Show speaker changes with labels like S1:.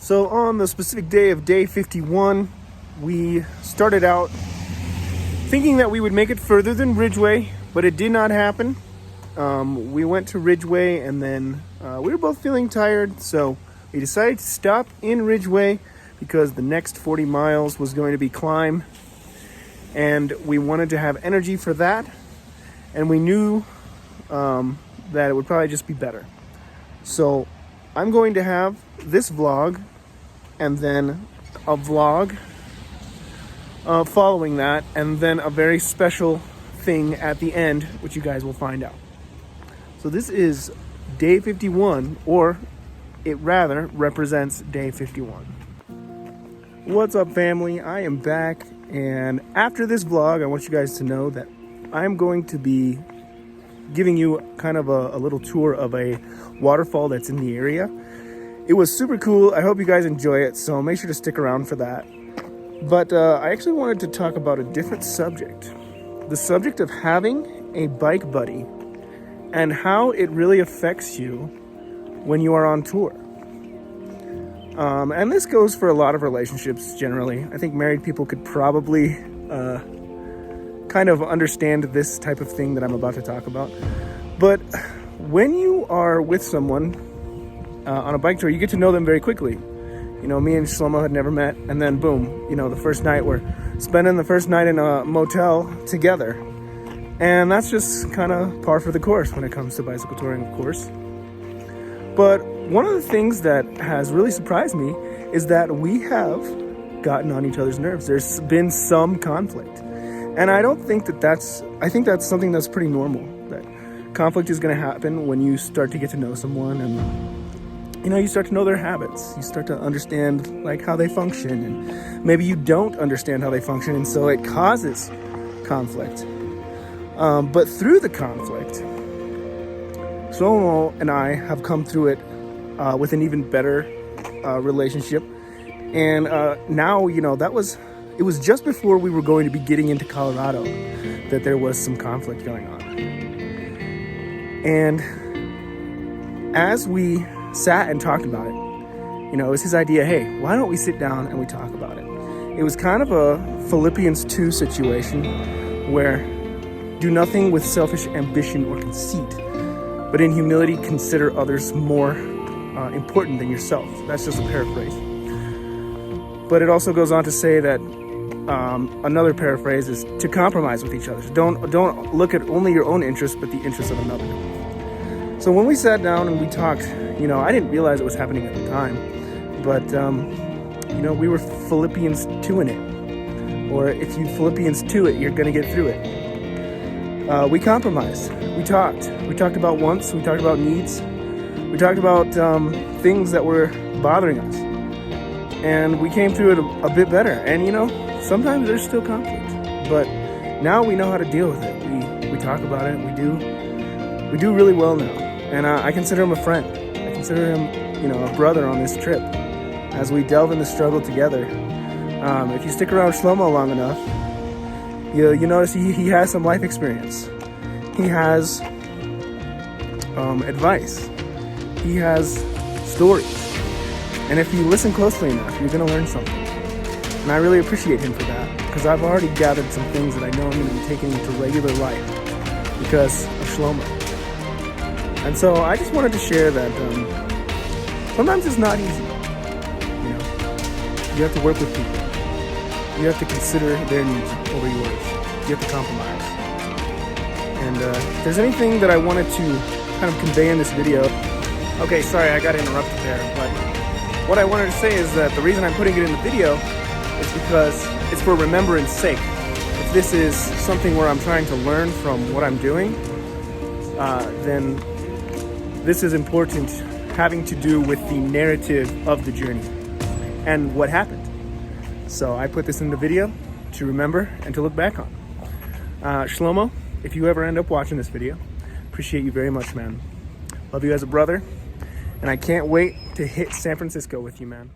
S1: So on the specific day of day 51, we started out thinking that we would make it further than Ridgeway, but it did not happen. We went to Ridgeway and then we were both feeling tired, so we decided to stop in Ridgeway because the next 40 miles was going to be climb, and we wanted to have energy for that, and we knew that it would probably just be better. So I'm going to have this vlog and then a vlog following that, and then a very special thing at the end, which you guys will find out. So this is day 51, or it rather represents day 51. What's up, family? I am back, and after this vlog, I want you guys to know that I'm going to be giving you kind of a little tour of a waterfall that's in the area. It was super cool. I hope you guys enjoy it, so make sure to stick around for that. But I actually wanted to talk about a different subject. The subject of having a bike buddy and how it really affects you when you are on tour. And this goes for a lot of relationships generally. I think married people could probably kind of understand this type of thing that I'm about to talk about. But when you are with someone on a bike tour, you get to know them very quickly. You know, me and Shlomo had never met, and then boom, you know, the first night we're spending the first night in a motel together. And that's just kind of par for the course when it comes to bicycle touring, of course. But one of the things that has really surprised me is that we have gotten on each other's nerves. There's been some conflict. And I don't think I think that's something that's pretty normal. That conflict is going to happen when you start to get to know someone, and you know, you start to know their habits. You start to understand like how they function, and maybe you don't understand how they function, and so it causes conflict. But through the conflict, Shlomo and I have come through it with an even better relationship. And now, you know, it was just before we were going to be getting into Colorado that there was some conflict going on. And as we sat and talked about it, you know, it was his idea, hey, why don't we sit down and we talk about it? It was kind of a Philippians 2 situation where do nothing with selfish ambition or conceit, but in humility consider others more important than yourself. That's just a paraphrase. But it also goes on to say that another paraphrase is to compromise with each other. Don't look at only your own interests, but the interests of another. So when we sat down and we talked, you know, I didn't realize it was happening at the time, but you know, we were Philippians 2-ing it. Or if you Philippians 2 it, you're gonna get through it. We compromised. We talked about wants. We talked about needs. We talked about things that were bothering us. And we came through it a bit better. And you know, sometimes there's still conflict, but now we know how to deal with it. We talk about it. We do really well now. And I consider him a friend. I consider him, you know, a brother on this trip as we delve in the struggle together. If you stick around Shlomo long enough, you notice he has some life experience. He has advice. He has stories. And if you listen closely enough, you're going to learn something. And I really appreciate him for that, because I've already gathered some things that I know I'm going to be taking into regular life because of Shlomo. And so I just wanted to share that sometimes it's not easy. You know, you have to work with people. You have to consider their needs over yours. You have to compromise. And if there's anything that I wanted to kind of convey in this video, okay, sorry, I got interrupted there, but what I wanted to say is that the reason I'm putting it in the video is because it's for remembrance sake. If this is something where I'm trying to learn from what I'm doing, then this is important, having to do with the narrative of the journey and what happened. So I put this in the video to remember and to look back on. Shlomo, if you ever end up watching this video, appreciate you very much, man. Love you as a brother, and I can't wait to hit San Francisco with you, man.